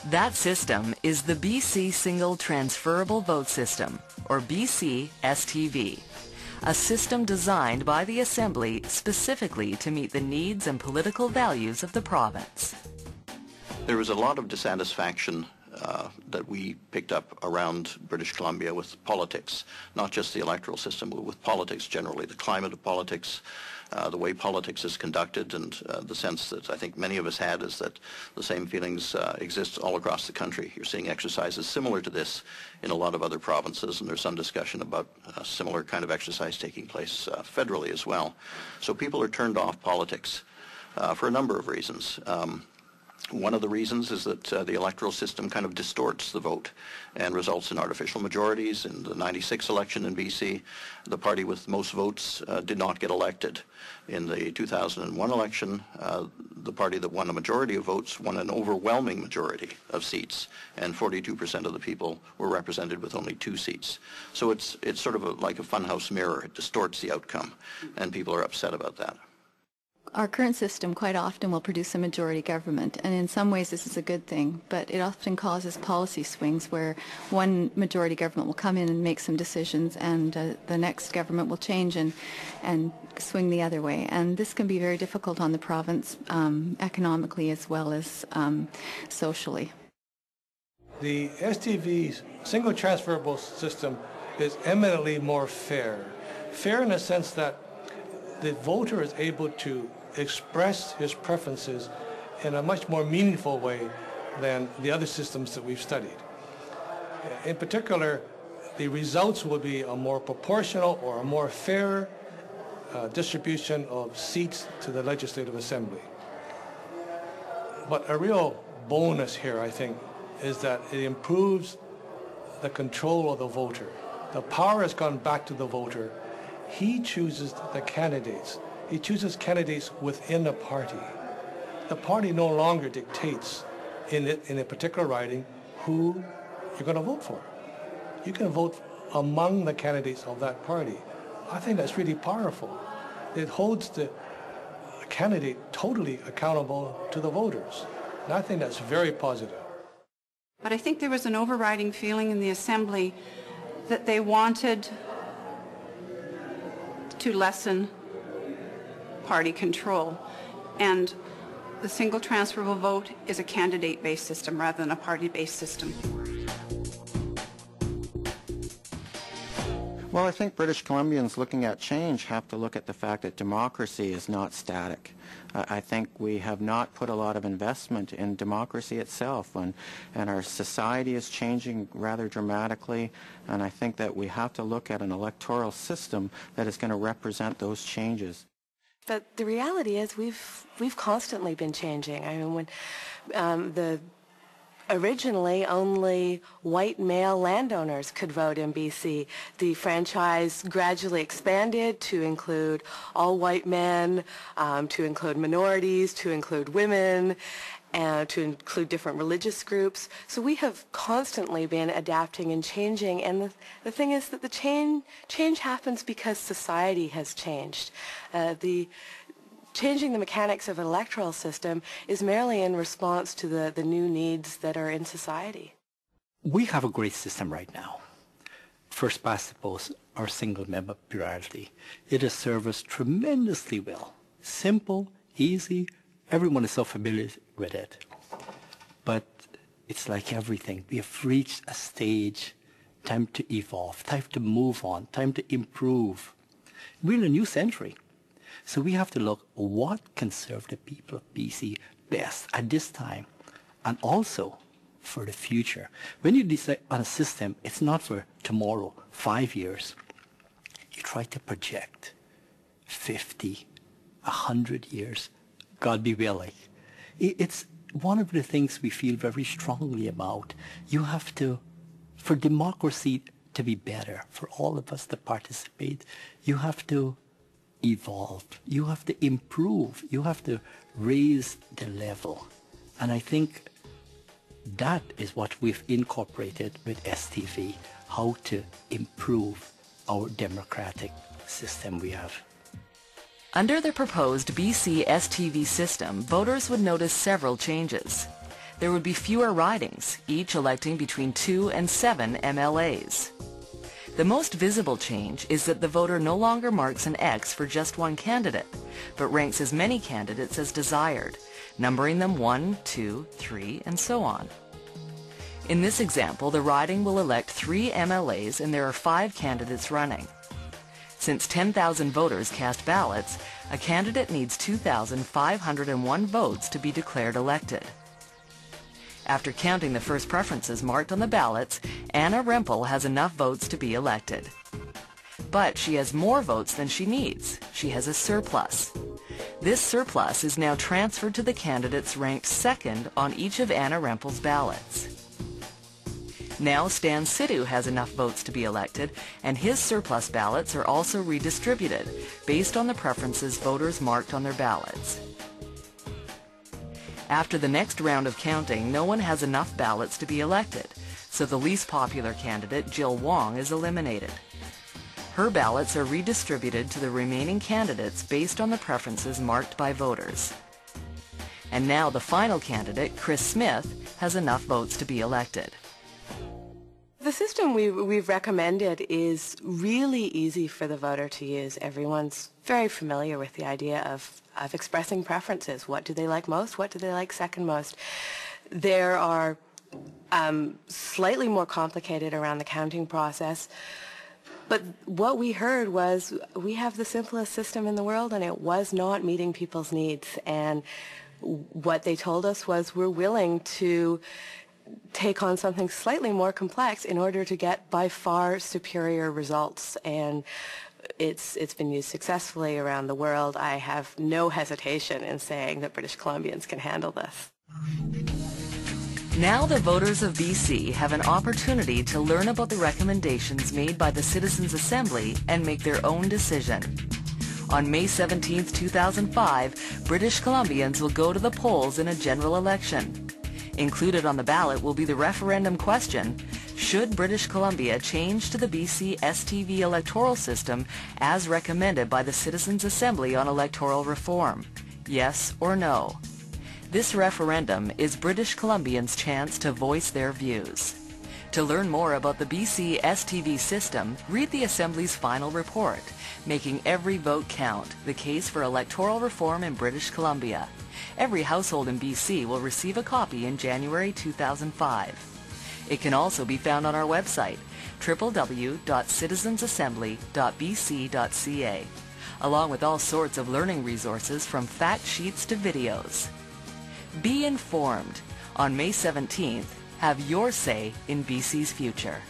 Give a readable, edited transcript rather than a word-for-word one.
That system is the BC Single Transferable Vote System, or bc-stv, a system designed by the Assembly specifically to meet the needs and political values of the province. There was a lot of dissatisfaction that we picked up around British Columbia with politics, not just the electoral system, but with politics generally, the climate of politics, the way politics is conducted, and the sense that I think many of us had is that the same feelings exist all across the country. You're seeing exercises similar to this in a lot of other provinces, and there's some discussion about a similar kind of exercise taking place federally as well. So people are turned off politics for a number of reasons. One of the reasons is that the electoral system kind of distorts the vote and results in artificial majorities. In the '96 election in BC, the party with most votes did not get elected. In the 2001 election, the party that won a majority of votes won an overwhelming majority of seats, and 42% of the people were represented with only 2 seats. So it's sort of like a funhouse mirror. It distorts the outcome, and people are upset about that. Our current system quite often will produce a majority government, and in some ways this is a good thing, but it often causes policy swings where one majority government will come in and make some decisions, and the next government will change and swing the other way. And this can be very difficult on the province, economically as well as socially. The STV's single transferable system is eminently more fair. Fair in the sense that the voter is able to express his preferences in a much more meaningful way than the other systems that we've studied. In particular, the results will be a more proportional or a more fair distribution of seats to the Legislative Assembly. But a real bonus here, I think, is that it improves the control of the voter. The power has gone back to the voter. He chooses the candidates. He chooses candidates within the party. The party no longer dictates in a particular riding who you're going to vote for. You can vote among the candidates of that party. I think that's really powerful. It holds the candidate totally accountable to the voters. And I think that's very positive. But I think there was an overriding feeling in the Assembly that they wanted to lessen party control. And the single transferable vote is a candidate-based system rather than a party-based system. Well, I think British Columbians looking at change have to look at the fact that democracy is not static. I think we have not put a lot of investment in democracy itself, and our society is changing rather dramatically, and I think that we have to look at an electoral system that is going to represent those changes. But the reality is we've constantly been changing. I mean, when originally, only white male landowners could vote in BC. The franchise gradually expanded to include all white men, to include minorities, to include women, and to include different religious groups. So we have constantly been adapting and changing. And the thing is that the change happens because society has changed. Changing the mechanics of an electoral system is merely in response to the new needs that are in society. We have a great system right now. First past the post, our single member plurality. It has served us tremendously well. Simple, easy, everyone is so familiar with it. But it's like everything. We have reached a stage, time to evolve, time to move on, time to improve. We're in a new century. So we have to look what can serve the people of BC best at this time and also for the future. When you decide on a system, it's not for tomorrow, 5 years. You try to project 50, 100 years, God be willing. It's one of the things we feel very strongly about. You have to, for democracy to be better, for all of us to participate, you have to evolve, you have to improve, you have to raise the level. And I think that is what we've incorporated with STV, how to improve our democratic system we have. Under the proposed BC-STV system, voters would notice several changes. There would be fewer ridings, each electing between 2 and 7 MLAs. The most visible change is that the voter no longer marks an X for just one candidate, but ranks as many candidates as desired, numbering them 1, 2, 3, and so on. In this example, the riding will elect 3 MLAs and there are 5 candidates running. Since 10,000 voters cast ballots, a candidate needs 2,501 votes to be declared elected. After counting the first preferences marked on the ballots, Anna Rempel has enough votes to be elected. But she has more votes than she needs. She has a surplus. This surplus is now transferred to the candidates ranked second on each of Anna Rempel's ballots. Now Stan Sidhu has enough votes to be elected, and his surplus ballots are also redistributed based on the preferences voters marked on their ballots. After the next round of counting, no one has enough ballots to be elected, so the least popular candidate, Jill Wong, is eliminated. Her ballots are redistributed to the remaining candidates based on the preferences marked by voters. And now the final candidate, Chris Smith, has enough votes to be elected. The system we've recommended is really easy for the voter to use. Everyone's very familiar with the idea of expressing preferences. What do they like most? What do they like second most? There are slightly more complicated around the counting process. But what we heard was we have the simplest system in the world and it was not meeting people's needs. And what they told us was we're willing to take on something slightly more complex in order to get by far superior results. And it's been used successfully around the world. I have no hesitation in saying that British Columbians can handle this. Now the voters of BC have an opportunity to learn about the recommendations made by the Citizens' Assembly and make their own decision. On May 17, 2005, British Columbians will go to the polls in a general election. Included on the ballot will be the referendum question, should British Columbia change to the bc-stv electoral system as recommended by the Citizens' Assembly on electoral reform? Yes or no? This referendum is British Columbians' chance to voice their views. To learn more about the bc-stv system, read the Assembly's final report, Making Every Vote Count, the case for electoral reform in British Columbia. Every household in BC will receive a copy in January 2005. It can also be found on our website, www.citizensassembly.bc.ca, along with all sorts of learning resources from fact sheets to videos. Be informed. On May 17th, have your say in BC's future.